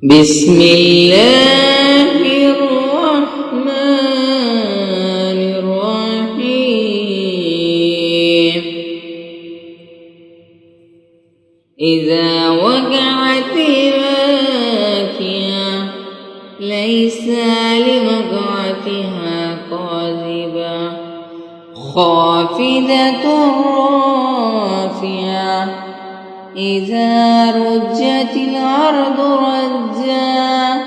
بسم الله الرحمن الرحيم. إذا وقعت الواقعة ليس لوقعتها كاذبة خافضة رافعة إذا رجت الأرض رجا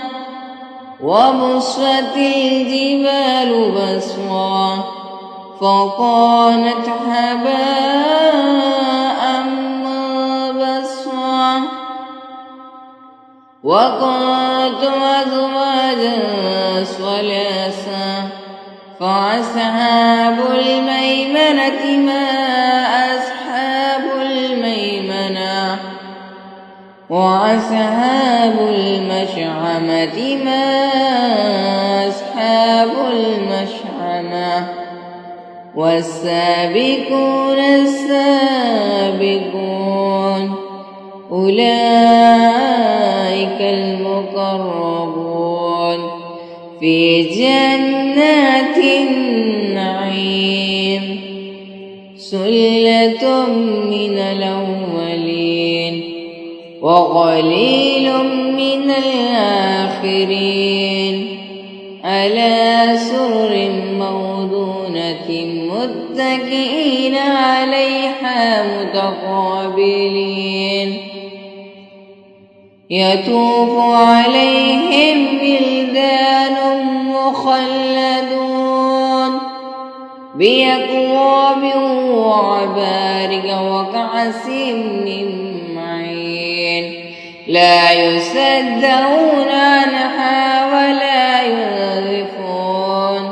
وبست الجبال بسا فكانت هباء منبثا وكنتم أزواجا ثلاثا فأصحاب الميمنة ما أصحاب الميمنة وأصحاب المشأمة ما أصحاب المشأمة والسابقون السابقون أولئك المقربون في جنات النعيم سلة من الأولين وقليل من الآخرين على سرر موضونة متكئين عليها متقابلين يطوف عليهم ولدان مخلدون بأكواب وعبارق وكأس من معين لا يصدعون عنها ولا ينزفون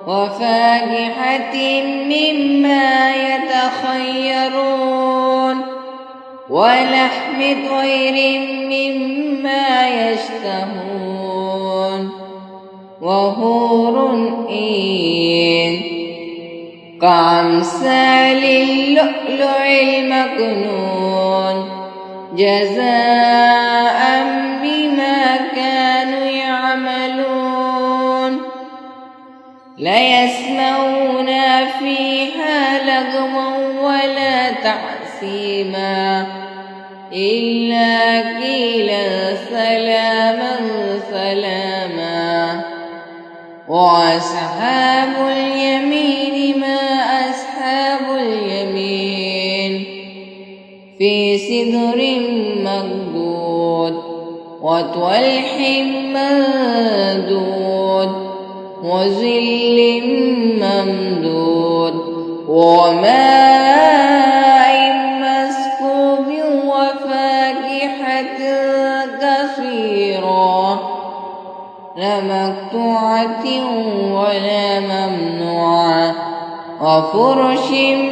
وفاكهة مما يتخيرون ولحم طير مما يشتهون وحور عين كأمثال اللؤلؤ المكنون جزاء بما كانوا يعملون لا يسمعون فيها لغوا ولا تأثيما إلا قيلا سلاما سلاما وأصحاب اليمين ما أصحاب اليمين في سدر مخضود وطلح منضود وظل ممدود وماء مسكوب وفاكهة كثيرة لا مقطوعة ولا ممنوعة وفرش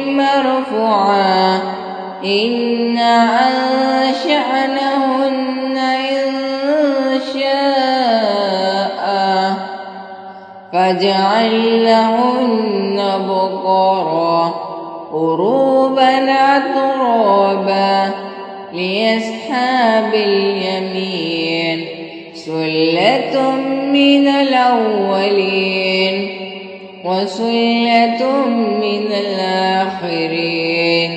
مرفوعة إنا أنشأناهن إنشاء فجعلناهن بكرا عربا أترابا لأصحاب اليمين سلة من الأولين وسلة من الآخرين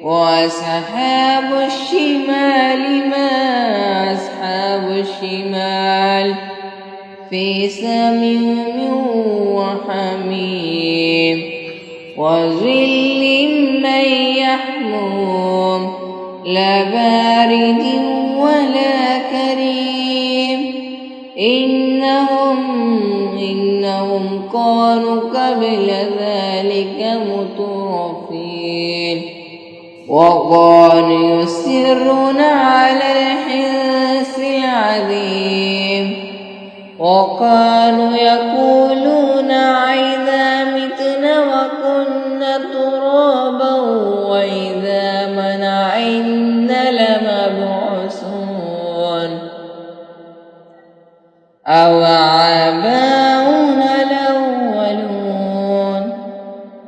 وأصحاب الشمال ما أصحاب الشمال في سموم وحميم وظل من يحموم لا بارد ولا كريم إنهم كانوا قبل ذلك مترفين وكانوا يصرون على الحنث العظيم وكانوا يقولون أئذا متنا وكنا ترابا وإذا أئنا لمبعوثون أو آباؤنا الأولون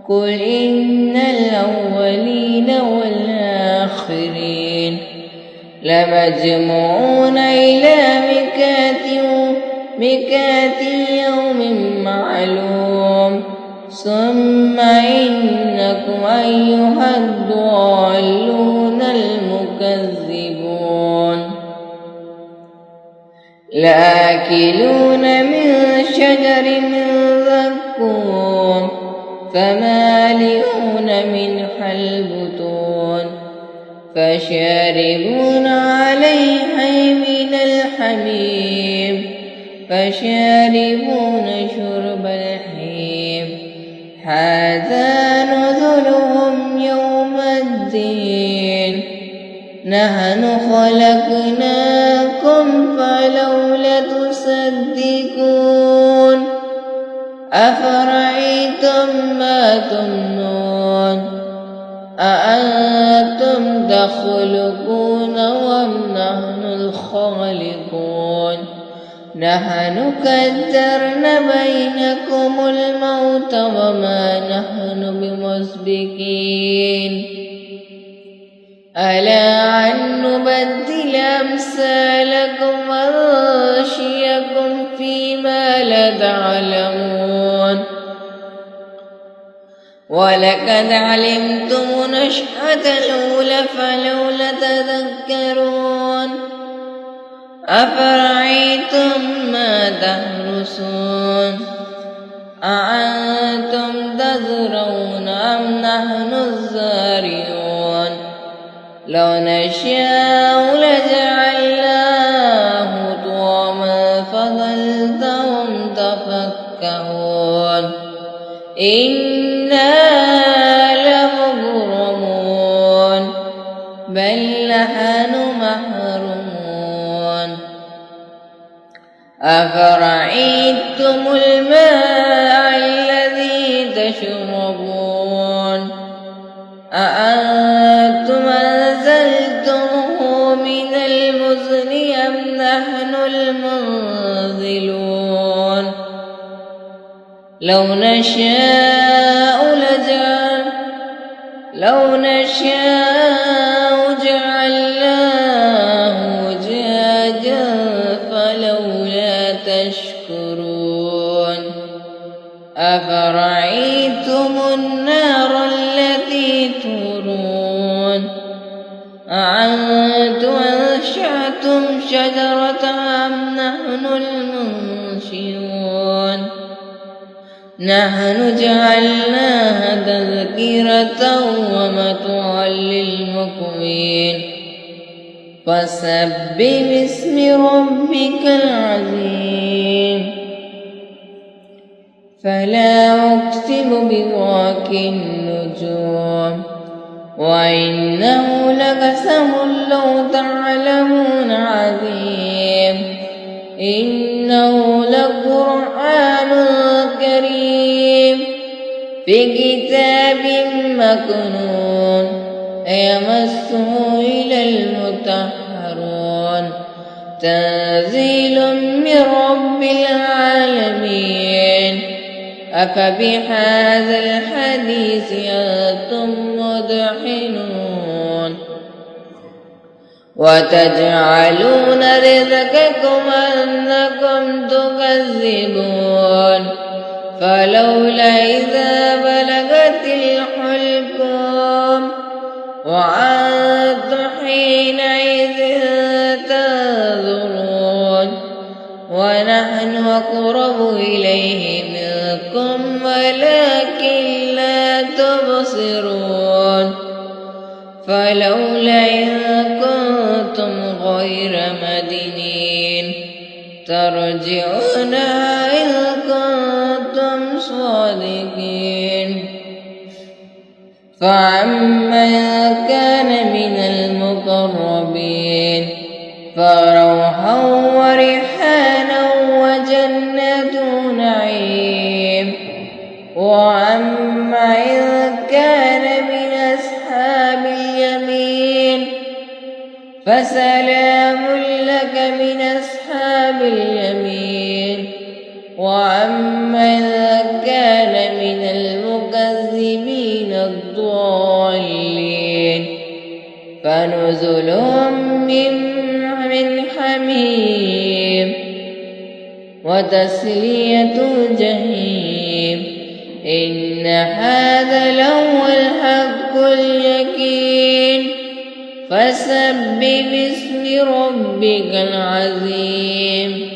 قل إن الأولين والآخرين لمجموعون إلى ميقات يوم معلوم ثم إنكم أيها الضالون المكذبون لآكلون من شجر من زقوم فمالئون منها البطون فشاربون عليه من الحميم فشاربون شرب الحميم هذا نزلهم يوم الدين نحن خلقناكم فلولا تصدقون أفرأيتم ما تمنون أأنتم تخلقون أم نحن الخالقون نحن قدرنا بينكم الموت وما نحن بمسبقين ألا أن نبدل أمثالكم ونغشيكم فيما لا تعلمون ولقد علمتم نشأة الأولى فلولا تذكرون أفرأيتم ما تحرثون أأنتم تزرعون أم نحن الزارعون لو نشاء لجعلناه طعاما فظلتم تفكهون إنا لمغرمون بل نحن محرومون أفرأيتم الماء الذي تشربون أأنتم أنزلتموه من المزن أم نحن المنزلون لو نشاء جعلناه أجاجا فلولا تشكرون أفرأيتم النار التي تورون أأنتم أنشأتم شجرتها أم نحن المنشئون نحن جعلناها تذكرة ومتاعا للمقوين فسبح باسم ربك العظيم فلا أقسم بواقع النجوم وإنه لقسم لو تعلمون عظيم إنه لقرآن كريم في كتاب مكنون يمسه إلى المطهرون تنزيل من رب العالمين أفبهذا الحديث أنتم مدحنون وتجعلون رزقكم أنكم تكذبون فلولا إذا بلغت الحلقوم وأنتم حينئذ تنظرون ونحن أقرب إليه منكم ولكن لا تبصرون فلولا إن كنتم غير مدينين ترجعونها إن كنتم صادقين فأما كان من المقربين فروحا وريحانا وجنة نعيم وأما إن كان من أصحاب اليمين فسلام لك من أصحاب اليمين وأما إذا كان من المكذبين الضالين فنزل من حميم وتسلية الجحيم إن هذا لهو الحق اليقين فسبح باسم ربك العظيم